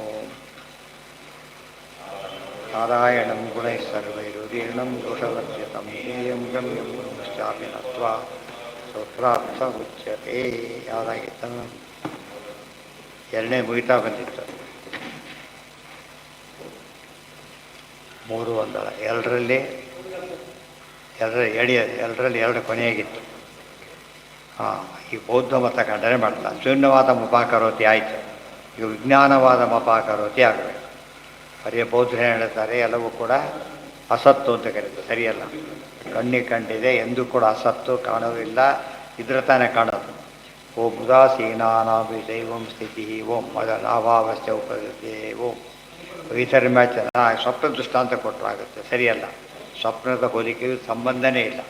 ಓಂ ನಾರಾಯಣಂ ಗುಣೈಃ ಸರ್ವೈರುದೀರ್ಣಂ ದೋಷವರ್ಜಿತಂ ಧ್ಯೇಯಂ ಗಮ್ಯಂ ಗುರುಶ್ಚಾಪಿ ನತ್ವಾ ಸ್ತೋತ್ರಾರ್ಥ ಉಚ್ಯತೆ. ಯಾವುದಾಗಿತ್ತು? ಎರಡನೇ ಮುಗಿತಾ ಬಂದಿತ್ತು. 3 ಒಂದಳ ಎರಡರಲ್ಲಿ ಎರಡು ಕೊನೆಯಾಗಿತ್ತು. ಈ ಬೌದ್ಧ ಮತ ಖಂಡನೆ ಮಾಡ್ತಾರೆ. ಶೂನ್ಯವಾದ ಮಪಾಕರೋತಿ ಆಯಿತು. ಈಗ ವಿಜ್ಞಾನವಾದ ಮಪಾಕರೋತಿ ಆಗಬೇಕು. ಬರೀ ಬೌದ್ಧರು ಹೇಳ್ತಾರೆ ಎಲ್ಲವೂ ಕೂಡ ಅಸತ್ತು ಅಂತ ಕರೀತಾರೆ. ಸರಿಯಲ್ಲ. ಕಣ್ಣಿಗೆ ಕಂಡಿದೆ ಎಂದೂ ಕೂಡ ಅಸತ್ತು ಕಾಣೋದಿಲ್ಲ. ಇದ್ರ ತಾನೇ ಕಾಣೋದು. ಓಂ ಉದಾಸೀನಾನಾಭಿ ದೈವಂ ಸ್ಥಿತಿ ಓಂ ಮದ ನಾಭಾವಸ್ಯ ಉಪದೇ ಓಂ ವೈತರ್ಮ್ಯಾಚ. ಸ್ವಪ್ನ ದೃಷ್ಟಾಂತ ಕೊಟ್ಟರಾಗುತ್ತೆ. ಸರಿಯಲ್ಲ. ಸ್ವಪ್ನದ ಹೋಲಿಕೆಯು ಸಂಬಂಧನೇ ಇಲ್ಲ.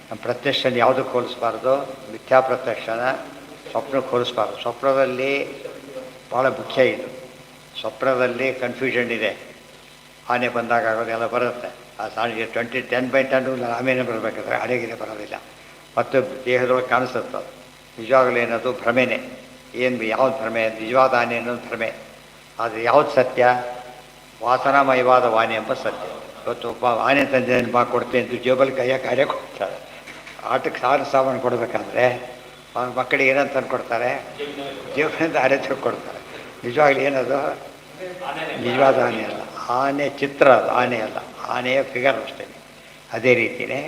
ನಮ್ಮ ಪ್ರತ್ಯಕ್ಷನ ಯಾವುದಕ್ಕೆ ಹೋಲಿಸ್ಬಾರ್ದು? ಮಿಥ್ಯಾ ಪ್ರತ್ಯಕ್ಷನ ಸ್ವಪ್ನಕ್ಕೆ ಹೋಲಿಸ್ಬಾರ್ದು. ಸ್ವಪ್ನದಲ್ಲಿ ಭಾಳ ಮುಖ್ಯ ಇದು. ಸ್ವಪ್ನದಲ್ಲಿ ಕನ್ಫ್ಯೂಷನ್ ಇದೆ. ಆನೆ ಬಂದಾಗ ಆಗೋದೆಲ್ಲ ಬರುತ್ತೆ. ಆ ಸಾಣಿಗೆ 10/10 ಆಮೇಲೆ ಬರಬೇಕಾದ್ರೆ ಅಡೆಗಿದೆ ಬರೋದಿಲ್ಲ. ಮತ್ತು ದೇಹದೊಳಗೆ ಕಾಣಿಸುತ್ತೆ. ಅದು ನಿಜವಾಗಲೂ ಏನದು ಭ್ರಮೆನೇ. ಏನು ಯಾವ್ದು ಭ್ರಮೆ? ನಿಜವಾದ ಆನೆ ಅನ್ನೋದು ಭ್ರಮೆ. ಆದರೆ ಯಾವ್ದು ಸತ್ಯ? ವಾಸನಾಮಯವಾದ ವಾಣಿ ಎಂಬ ಸತ್ಯ. ಇವತ್ತು ಒಬ್ಬ ಆನೆ ತಂದೆ ಕೊಡ್ತೇನೆ ಅಂತ ಜೇಬಲ್ಲಿ ಕೈಯ ಕಾರ್ಯ ಕೊಡ್ತಾರೆ. ಆಟಕ್ಕೆ ಸಾಮಾನು ಕೊಡಬೇಕಾದ್ರೆ ಮಕ್ಕಳಿಗೆ ಏನಂತ ತಂದು ಜೇಬಿನಿಂದ ಆನೆ ಕೊಡ್ತಾರೆ. ನಿಜವಾಗ್ಲೂ ಏನದು? ನಿಜವಾದ ಆನೆ ಅಲ್ಲ. ಆನೆ ಚಿತ್ರ, ಅದು ಆನೆ ಅಲ್ಲ. ಆನೆಯ ಫಿಗರ್ ಅಷ್ಟೇ. ಅದೇ ರೀತಿಯೇ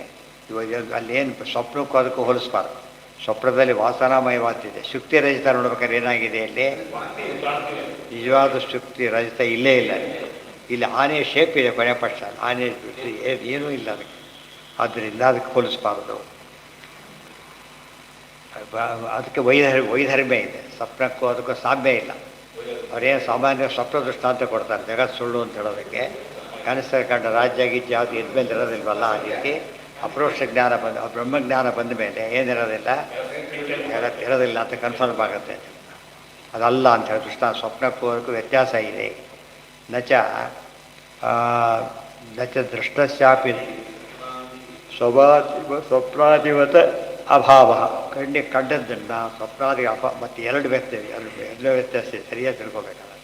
ಇವಾಗ ಅಲ್ಲೇನು ಸ್ವಪ್ನಕ್ಕೂ ಅದಕ್ಕೂ ಹೋಲಿಸ್ಬಾರ್ದು. ಸ್ವಪ್ನದಲ್ಲಿ ವಾಸನಾಮಯವಾಗ್ತಿದೆ. ಶುಕ್ತಿ ರಜಿತ ನೋಡ್ಬೇಕಾದ್ರೆ ಏನಾಗಿದೆ? ಇಲ್ಲಿ ನಿಜವಾದ ಶುಕ್ತಿ ರಜಿತ ಇಲ್ಲೇ ಇಲ್ಲ. ಇಲ್ಲಿ ಆನೆಯ ಶೇಪ್ ಇದೆ. ಕೊನೆ ಪಕ್ಷ ಆನೆ ಏನೂ ಇಲ್ಲ ಅದಕ್ಕೆ. ಆದ್ದರಿಂದ ಅದಕ್ಕೆ ಹೋಲಿಸ್ಬಾರ್ದು. ಅದಕ್ಕೆ ವೈಧರ್ಮ್ಯ ಇದೆ. ಸ್ವಪ್ನಕ್ಕೂ ಅದಕ್ಕೂ ಸಾಮ್ಯ ಇಲ್ಲ. ಅವರೇನು ಸಾಮಾನ್ಯ ಸ್ವಪ್ನ ದೃಷ್ಟಾಂತ ಕೊಡ್ತಾರೆ. ಜಗತ್ತು ಸುಳ್ಳು ಅಂತ ಹೇಳೋದಕ್ಕೆ. ಕನಸು ಕಂಡ ರಾಜ್ಯ ಗೀಜ್ಯ ಯಾವುದು ಎದ್ಮೇಲೆ ಇರೋದಿಲ್ವಲ್ಲ, ಆ ರೀತಿ ಅಪರೋಕ್ಷ ಜ್ಞಾನ ಬ್ರಹ್ಮಜ್ಞಾನ ಬಂದ ಮೇಲೆ ಏನಿರೋದಿಲ್ಲ, ಇರೋದಿಲ್ಲ ಅಂತ ಕನ್ಫರ್ಮ್ ಆಗುತ್ತೆ. ಅದಲ್ಲ ಅಂತ ಹೇಳಿ ದೃಷ್ಟಾಂತ. ಸ್ವಪ್ನಕ್ಕೂ ಅದಕ್ಕೂ ವ್ಯತ್ಯಾಸ ಇದೆ. ನಚ ದೃಷ್ಟಸ್ಯಾಪಿ ಸ್ವಪ್ನಾಧಿವತ ಅಭಾವ. ಕಣ್ಣಿಗೆ ಕಂಡದ್ದನ್ನು ಸ್ವಪ್ನಾದಿ ಮತ್ತು ಎರಡು ವ್ಯತ್ಯಾಸ ಇದೆ. ಸರಿಯಾಗಿ ತಿಳ್ಕೊಬೇಕಾದ್ರೆ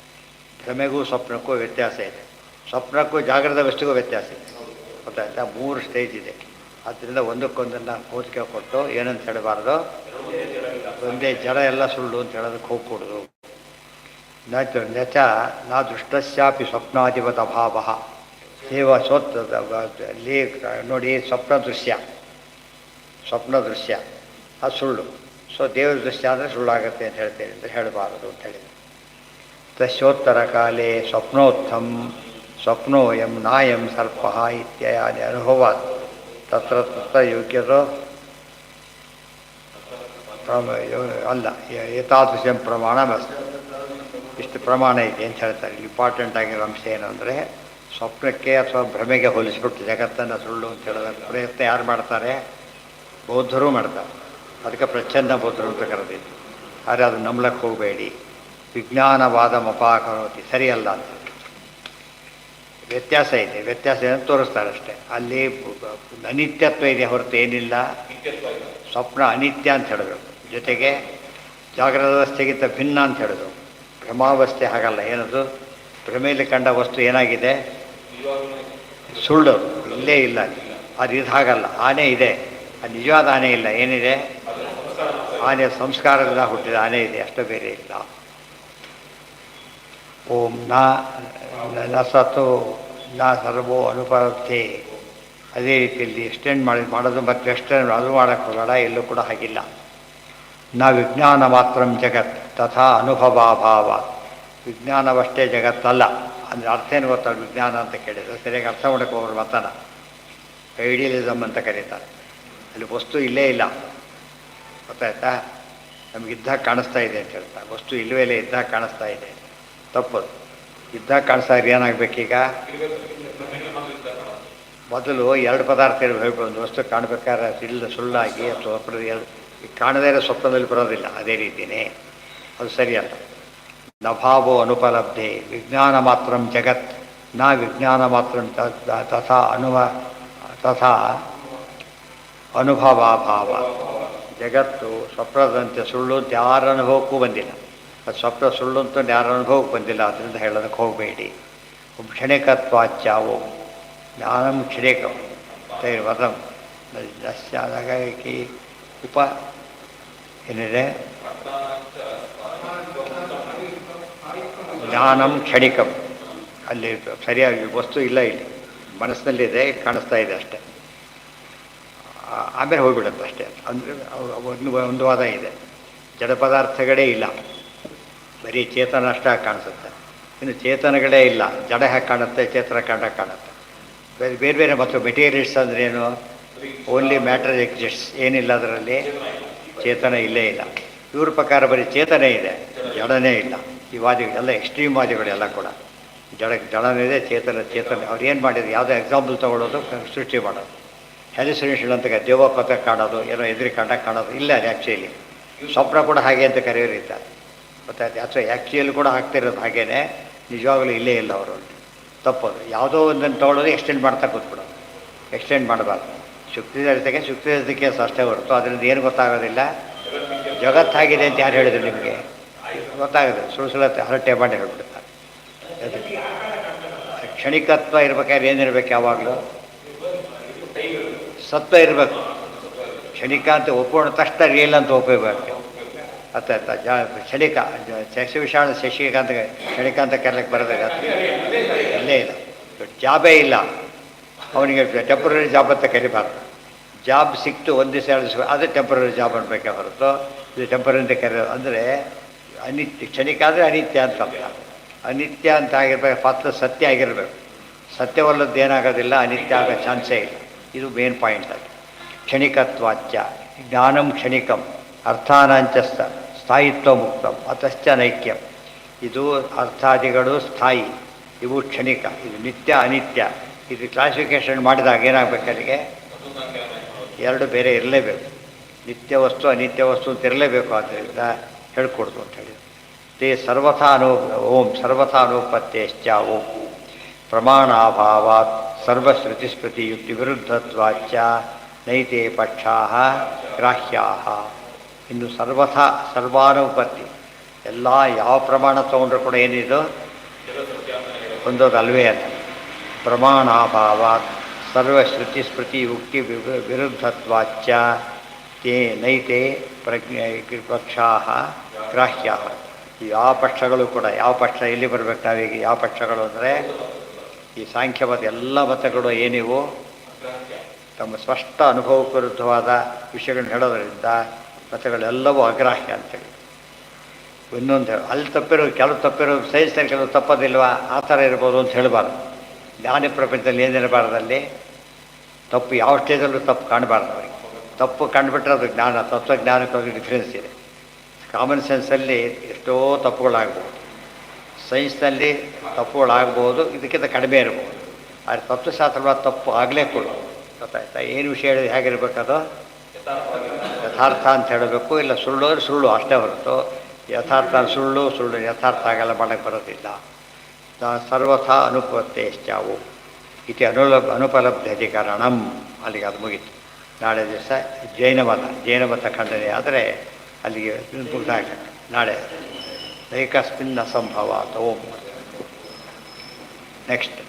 ಭ್ರಮೆಗೂ ಸ್ವಪ್ನಕ್ಕೂ ವ್ಯತ್ಯಾಸ ಇದೆ. ಸ್ವಪ್ನಕ್ಕೂ ಜಾಗ್ರದ ವಸ್ತುಗೂ ವ್ಯತ್ಯಾಸ ಇದೆ. ಗೊತ್ತಾಯ್ತಾ? 3 ಸ್ಟೇಜ್ ಇದೆ. ಆದ್ದರಿಂದ ಒಂದಕ್ಕೊಂದನ್ನು ಹೋಲಿಕೆ ಕೊಟ್ಟು ಏನಂತ ಹೇಳಬಾರ್ದು. ಒಂದೇ ಜಡ ಎಲ್ಲ ಸುಳ್ಳು ಅಂತ ಹೇಳೋದಕ್ಕೆ ಹೋಗ್ಕೊಡೋದು. ನಚ ನಾ ದೃಷ್ಟಸ್ಯಾಪಿ ಸ್ವಪ್ನಾಧಿಪತ ಅಭಾವ ದೇವ ಅಲ್ಲಿ ನೋಡಿ. ಸ್ವಪ್ನ ದೃಶ್ಯ ಅದು ಸುಳ್ಳು. ಸೊ ದೇವರ ದೃಶ್ಯ ಅಂದರೆ ಸುಳ್ಳಾಗತ್ತೆ ಅಂತ ಹೇಳ್ತೇನೆ ಅಂತ ಹೇಳಬಾರದು ಅಂತ ಹೇಳಿ. ತಸ್ಯೋತ್ತರ ಕಾಲೇ ಸ್ವಪ್ನೋಯಂ ನಾಯಂ ಸರ್ಪ ಇತ್ಯಾದಿ ಅನುಭವ ತತ್ರ ಯೋಗ್ಯರೋ ಅಲ್ಲ ಏತಾದೃಶ ಪ್ರಮಾಣ ಇಷ್ಟು ಪ್ರಮಾಣ ಇದೆ ಅಂತ ಹೇಳ್ತಾರೆ. ಇಂಪಾರ್ಟೆಂಟ್ ಆಗಿರೋ ಅಂಶ ಏನು ಅಂದರೆ, ಸ್ವಪ್ನಕ್ಕೆ ಅಥವಾ ಭ್ರಮೆಗೆ ಹೋಲಿಸ್ಬಿಟ್ಟು ಜಗತ್ತನ್ನು ಸುಳ್ಳು ಅಂತ ಹೇಳೋದಕ್ಕೆ ಪ್ರಯತ್ನ ಯಾರು ಮಾಡ್ತಾರೆ? ಬೌದ್ಧರು ಮಾಡ್ತಾರೆ. ಅದಕ್ಕೆ ಪ್ರಚ್ಛನ್ನ ಬೌದ್ಧರು ಅಂತ ಕರೆದಿದ್ದು. ಆದರೆ ಅದು ನಂಬಲಕ್ಕೆ ಹೋಗಬೇಡಿ. ವಿಜ್ಞಾನವಾದ ಮಪಾಕರೋತಿ ಸರಿಯಲ್ಲ ಅಂತ ವ್ಯತ್ಯಾಸ ಇದೆ. ವ್ಯತ್ಯಾಸ ಏನಂತ ತೋರಿಸ್ತಾರೆ ಅಷ್ಟೇ. ಅಲ್ಲಿ ಅನಿತ್ಯತ್ವ ಇದೆ ಹೊರತು ಏನಿಲ್ಲ. ಸ್ವಪ್ನ ಅನಿತ್ಯ ಅಂತ ಹೇಳಬೇಕು. ಜೊತೆಗೆ ಜಾಗ್ರದ ಅವಸ್ಥೆಗಿಂತ ಭಿನ್ನ ಅಂತ ಹೇಳೋದು. ಭ್ರಮಾವಸ್ಥೆ ಹಾಗಲ್ಲ. ಏನದು? ಭ್ರಮೆಯಲ್ಲಿ ಕಂಡ ವಸ್ತು ಏನಾಗಿದೆ? ಸುಳ್ಳು. ಇಲ್ಲೇ ಇಲ್ಲ. ಅದು ಇದು ಹಾಗಲ್ಲ. ಆನೆ ಇದೆ, ಅದು ನಿಜವಾದ ಆನೆ ಇಲ್ಲ. ಏನಿದೆ? ಆನೆ ಸಂಸ್ಕಾರದಿಂದ ಹುಟ್ಟಿದ ಆನೆ ಇದೆ, ಅಷ್ಟು ಬೇರೆ ಇಲ್ಲ. ಓಂ ನ ಸತು ನ ಸರ್ವೋ ಅನುಪಲಬ್ಧಿ. ಅದೇ ರೀತಿಯಲ್ಲಿ ಎಕ್ಸ್ಟೆಂಡ್ ಮಾಡೋದು ಮತ್ತು ಎಕ್ಸ್ಟೆಂಡ್ ಅದು ಮಾಡೋಕ್ಕೆ ಹೋಗಲ್ಲ. ಎಲ್ಲೂ ಕೂಡ ಹಾಗಿಲ್ಲ. ನ ವಿಜ್ಞಾನ ಮಾತ್ರ ಜಗತ್ ತಥಾ ಅನುಭವಾಭಾವ. ವಿಜ್ಞಾನವಷ್ಟೇ ಜಗತ್ತಲ್ಲ. ಅಂದರೆ ಅರ್ಥ ಏನು ಗೊತ್ತಾಗ? ವಿಜ್ಞಾನ ಅಂತ ಕೇಳಿದರೆ ಸರಿಯಾಗಿ ಅರ್ಥ ಮಾಡೋಕ್ಕೆ ಹೋಗೋರು ಮತನ ಐಡಿಯಲಿಸಮ್ ಅಂತ ಕರೀತಾರೆ. ಅಲ್ಲಿ ವಸ್ತು ಇಲ್ಲೇ ಇಲ್ಲ. ಗೊತ್ತಾಯ್ತಾ? ನಮ್ಗೆ ಇದ್ದಾಗ ಕಾಣಿಸ್ತಾ ಇದೆ ಅಂತ ಹೇಳ್ತಾರೆ. ವಸ್ತು ಇಲ್ಲವೇ ಇಲ್ಲ, ಇದ್ದಾಗ ಕಾಣಿಸ್ತಾ ಇದೆ. ತಪ್ಪದು. ಇದ್ದಾಗ ಕಾಣಿಸ್ತಾ ಇದ್ರೆ ಏನಾಗಬೇಕೀಗ? ಮೊದಲು 2 ಪದಾರ್ಥ ಇರಬೇಕು. ಒಂದು ವಸ್ತು ಕಾಣಬೇಕಾದ್ರೆ ಸುಳ್ಳಾಗಿ ಅಥವಾ ಕಾಣದೇ ಇರೋ ಸ್ವಪ್ನದಲ್ಲಿ ಬರೋದಿಲ್ಲ. ಅದೇ ರೀತಿಯೇ ಅದು ಸರಿಯಲ್ಲ. ನಭಾವೋ ಅನುಪಲಬ್ಧೆ ವಿಜ್ಞಾನ ಮಾತ್ರ ಜಗತ್ ನ ವಿಜ್ಞಾನ ಮಾತ್ರ ತಥಾ ಅನುಭವಾಭಾವ. ಜಗತ್ತು ಸ್ವಪ್ನದಂತೆ ಸುಳ್ಳು ಅಂತ ಯಾರ ಅನುಭವಕ್ಕೂ ಬಂದಿಲ್ಲ. ಅದು ಸ್ವಪ್ನ ಸುಳ್ಳು ಅಂತ ಯಾರ ಅನುಭವಕ್ಕೆ ಬಂದಿಲ್ಲ, ಅದರಿಂದ ಹೇಳೋದಕ್ಕೆ ಹೋಗಬೇಡಿ. ಕ್ಷಣಿಕತ್ವಾಚ್ಚಾವು ಜ್ಞಾನಂ ಕ್ಷಣಿಕಂ ತೈರ್ವದಂ ಹಾಗಾಗಿ ಉಪ ಏನಿದೆ, ಜ್ಞಾನಂ ಕ್ಷಣಿಕಂ. ಅಲ್ಲಿ ಸರಿಯಾಗಿ ವಸ್ತು ಇಲ್ಲ, ಇಲ್ಲಿ ಮನಸ್ಸಿನಲ್ಲಿದೆ, ಇಲ್ಲಿ ಕಾಣಿಸ್ತಾ ಇದೆ ಅಷ್ಟೇ. ಆಮೇಲೆ ಹೋಗ್ಬಿಡುತ್ತೆ ಅಷ್ಟೇ. ಅಂದರೆ ಒಂದು ವಾದ ಇದೆ, ಜಡ ಪದಾರ್ಥಗಳೇ ಇಲ್ಲ, ಬರೀ ಚೇತನ ಅಷ್ಟೇ ಕಾಣಿಸುತ್ತೆ. ಇನ್ನು ಚೇತನಗಳೇ ಇಲ್ಲ, ಜಡ ಹೇಗೆ ಕಾಣುತ್ತೆ, ಚೇತನ ಕಾಣುತ್ತೆ. ಬೇರೆ ಬೇರೆ ಮತ್ತು ಮೆಟೀರಿಯಲ್ಸ್ ಅಂದರೆ ಏನು, ಓನ್ಲಿ ಮ್ಯಾಟರ್ ಎಕ್ಸಿಸ್ಟ್ಸ್, ಏನಿಲ್ಲ ಅದರಲ್ಲಿ, ಚೇತನ ಇಲ್ಲೇ ಇಲ್ಲ. ಇವ್ರ ಪ್ರಕಾರ ಬರೀ ಚೇತನೇ ಇದೆ, ಜಡನೇ ಇಲ್ಲ. ಈ ವಾದಿಗಳೆಲ್ಲ ಎಕ್ಸ್ಟ್ರೀಮ್ ವಾದಿಗಳೆಲ್ಲ ಕೂಡ ಜಡನೇ ಇದೆ, ಚೇತನ ಅವ್ರು ಏನು ಮಾಡಿದ್ರು, ಯಾವುದೋ ಎಕ್ಸಾಂಪಲ್ ತೊಗೊಳ್ಳೋದು, ಸೃಷ್ಟಿ ಮಾಡೋದು. ಹ್ಯಾಲಿಸಿನೇಷನ್ ಅಂತ ದೇವೋಪತ ಕಾಣೋದು, ಏನೋ ಎದುರಿ ಕಾಣೋದು ಇಲ್ಲ. ಅದು ಆ್ಯಕ್ಚುಲಿ ಸ್ವಪ್ನ ಕೂಡ ಹಾಗೆ ಅಂತ ಕರೆಯೋರಿದ್ದಾರೆ, ಗೊತ್ತಾಯ್ತು. ಅಥವಾ ಆ್ಯಕ್ಚುಲಿ ಕೂಡ ಆಗ್ತಿರೋದು ಹಾಗೇನೆ, ನಿಜವಾಗಲೂ ಇಲ್ಲೇ ಇಲ್ಲ ಅವರು. ತಪ್ಪೋದು ಯಾವುದೋ ಒಂದನ್ನು ತೊಗೊಳ್ಳೋದು, ಎಕ್ಸ್ಟೆಂಡ್ ಮಾಡ್ತಾ ಕೂತ್ಬಿಡೋದು. ಎಕ್ಸ್ಟೆಂಡ್ ಮಾಡಬಾರ್ದು. ಶುಕ್ತಿ ಕೇಸ್ ಅಷ್ಟೇ ಹೊರತು ಅದರಿಂದ ಏನು ಗೊತ್ತಾಗೋದಿಲ್ಲ. ಜಗತ್ತಾಗಿದೆ ಅಂತ ಯಾರು ಹೇಳಿದ್ರು ನಿಮಗೆ? ಗೊತ್ತಾಗುತ್ತೆ. ಸುಳ್ಳು ಹರಟೆ ಮಾಡಿ ಹೇಳ್ಬಿಡ್ತಾರೆ. ಅದಕ್ಕೆ ಕ್ಷಣಿಕತ್ವ ಇರ್ಬೇಕಾದ್ರೆ ಏನಿರ್ಬೇಕು, ಯಾವಾಗಲೂ ಸತ್ವ ಇರಬೇಕು. ಕ್ಷಣಿಕ ಅಂತ ಒಪ್ಕೊಂಡ ತಕ್ಷಣ ರಿಯಲ್ ಅಂತ ಒಪ್ಪಬೇಕು. ಅರ್ಥ ಕ್ಷಣಿಕ ವಿಷಾಣ ಶಶಿಕಾಂತ ಕ್ಷಣಿಕ ಅಂತ ಕರೆಯಕ್ಕೆ ಬರೋದಿಲ್ಲ, ಇಲ್ಲೇ ಇಲ್ಲ. ಜಾಬೇ ಇಲ್ಲ ಅವನಿಗೆ, ಟೆಂಪ್ರರಿ ಜಾಬ್ ಅಂತ ಕರಿಬಾರ್ದು. ಜಾಬ್ ಸಿಕ್ತು ಒಂದು ದಿವಸ 2 ದಿವಸ, ಅದೇ ಟೆಂಪ್ರರಿ ಜಾಬ್ ಅನ್ಬೇಕೆ ಹೊರತು ಇದು ಟೆಂಪ್ರರಿ ಅಂತ ಕರೆಯೋದು. ಅಂದರೆ ಅನಿತ್ಯ, ಕ್ಷಣಿಕ ಅಂದರೆ ಅನಿತ್ಯ ಅಂತ ಅರ್ಥ. ಅನಿತ್ಯ ಅಂತ ಆಗಿರ್ಬೇಕು, ಪಾತ್ರ ಸತ್ಯ ಆಗಿರಬೇಕು. ಸತ್ಯವಲ್ಲದ್ದು ಏನಾಗೋದಿಲ್ಲ, ಅನಿತ್ಯ ಆಗೋ ಚಾನ್ಸೇ ಇಲ್ಲ. ಇದು ಮೇನ್ ಪಾಯಿಂಟ್. ಅದು ಕ್ಷಣಿಕತ್ವಾಚ್ಯ ಜ್ಞಾನಂ ಕ್ಷಣಿಕಂ ಅರ್ಥಾನಾಂಚ ಸ್ಥಾಯಿತ್ವ ಮುಕ್ತಂ ಅತಶ್ಚ ನೈಕ್ಯಂ. ಇದು ಅರ್ಥಾದಿಗಳು ಸ್ಥಾಯಿ, ಇವು ಕ್ಷಣಿಕ, ಇದು ನಿತ್ಯ ಅನಿತ್ಯ. ಇದು ಕ್ಲಾಸಿಫಿಕೇಷನ್ ಮಾಡಿದಾಗ ಏನಾಗಬೇಕು, ಅಲ್ಲಿಗೆ ಎರಡು ಬೇರೆ ಇರಲೇಬೇಕು. ನಿತ್ಯ ವಸ್ತು ಅನಿತ್ಯ ವಸ್ತು ಅಂತ ಇರಲೇಬೇಕು. ಆದ್ದರಿಂದ ಹೇಳ್ಕೊಡ್ತು ಅಂತ ಹೇಳಿ ತೇ ಸರ್ವಥಾ ಓಂ ಸರ್ವಥಾ ಅನುಪತ್ತೇಶ್ಚ ಓಂ ಪ್ರಮಾಣಾಭಾವಾತ್ ಸರ್ವಶ್ರುತಿಸ್ಮೃತಿ ಯುಕ್ತಿ ವಿರುದ್ಧತ್ವಾಚ್ಚ ನೈತೆ ಪಕ್ಷಾ ಗ್ರಾಹ್ಯಾ. ಇನ್ನು ಸರ್ವಥಾ ಸರ್ವಾನುಪತ್ತಿ, ಎಲ್ಲ ಯಾವ ಪ್ರಮಾಣ ತೊಗೊಂಡ್ರೂ ಕೂಡ ಏನಿದು ಒಂದೋದಲ್ವೇ ಅಂತ. ಪ್ರಮಾಣಾಭಾವಾತ್ ಸರ್ವಶ್ರುತಿ ಸ್ಮೃತಿ ಯುಕ್ತಿ ವಿರುದ್ಧತ್ವಾಚ್ಚ ತೇ ನೈತೆ ಪಕ್ಷಾ ಗ್ರಾಹ್ಯ. ಯಾವ ಪಕ್ಷಗಳು ಕೂಡ, ಯಾವ ಪಕ್ಷ ಎಲ್ಲಿ ಬರಬೇಕು ನಾವೀಗ, ಯಾವ ಪಕ್ಷಗಳು ಅಂದರೆ ಈ ಸಾಂಖ್ಯವಾದ ಎಲ್ಲ ಮತಗಳು ಏನಿವು ತಮ್ಮ ಸ್ಪಷ್ಟ ಅನುಭವಕ್ಕೆ ವಿರುದ್ಧವಾದ ವಿಷಯಗಳನ್ನ ಹೇಳೋದರಿಂದ ಮತಗಳೆಲ್ಲವೂ ಅಗ್ರಾಹ್ಯ ಅಂತೇಳಿ. ಇನ್ನೊಂದು ಅಲ್ಲಿ ತಪ್ಪಿರೋದು, ಕೆಲವು ತಪ್ಪಿರೋದು ಸೈನ್ಸ್ನಲ್ಲಿ ಕೆಲವು ತಪ್ಪೋದಿಲ್ವಾ, ಆ ಥರ ಇರ್ಬೋದು ಅಂತ ಹೇಳಬಾರ್ದು. ಜ್ಞಾನ ಪ್ರಪಂಚದಲ್ಲಿ ಏನಿರಬಾರ್ದಲ್ಲಿ ತಪ್ಪು ಯಾವ ಸ್ಟೇಜಲ್ಲೂ ತಪ್ಪು ಕಾಣಬಾರ್ದು. ಅವರಿಗೆ ತಪ್ಪು ಕಂಡುಬಿಟ್ರೆ ಅದು ಜ್ಞಾನ, ತತ್ವಜ್ಞಾನಕ್ಕೆ ಡಿಫ್ರೆನ್ಸ್ ಇದೆ. ಕಾಮನ್ ಸೆನ್ಸಲ್ಲಿ ಎಷ್ಟೋ ತಪ್ಪುಗಳಾಗ್ಬೋದು, ಸೈನ್ಸ್ನಲ್ಲಿ ತಪ್ಪುಗಳಾಗ್ಬೋದು, ಇದಕ್ಕಿಂತ ಕಡಿಮೆ ಇರ್ಬೋದು. ಆದರೆ ತತ್ವಶಾಸ್ತ್ರವಾದ ತಪ್ಪು ಆಗಲೇ ಕೊಡು. ಗೊತ್ತಾಯ್ತಾ? ಏನು ವಿಷಯ ಹೇಳಿದ್ರೆ ಹೇಗಿರ್ಬೇಕದು, ಯಥಾರ್ಥ ಅಂತ ಹೇಳಬೇಕು. ಇಲ್ಲ ಸುಳ್ಳು ಅಂದರೆ ಸುಳ್ಳು ಅಷ್ಟೇ ಹೊರತು ಯಥಾರ್ಥ ಸುಳ್ಳು ಯಥಾರ್ಥ ಆಗೆಲ್ಲ ಮಾಡೋಕ್ಕೆ ಬರೋದಿಲ್ಲ. ಸರ್ವಥಾ ಅನುಪತ್ತೇಶ್ಚಾವು ಇತಿ ಅನುಪಲಬ್ಧಿ ಅಧಿಕರಣಂ. ಅಲ್ಲಿಗೆ ಅದು ಮುಗೀತು. ನಾಳೆ ದಿವಸ ಜೈನಮತ ಖಂಡನೆ ಆದರೆ ಅಲ್ಲಿಗೆ ಮುಗ್ದಾಗ ನಾಳೆ ಏಕಸ್ಮಿನ್ ಅಸಂಭವ ಓಂ. ನೆಕ್ಸ್ಟ್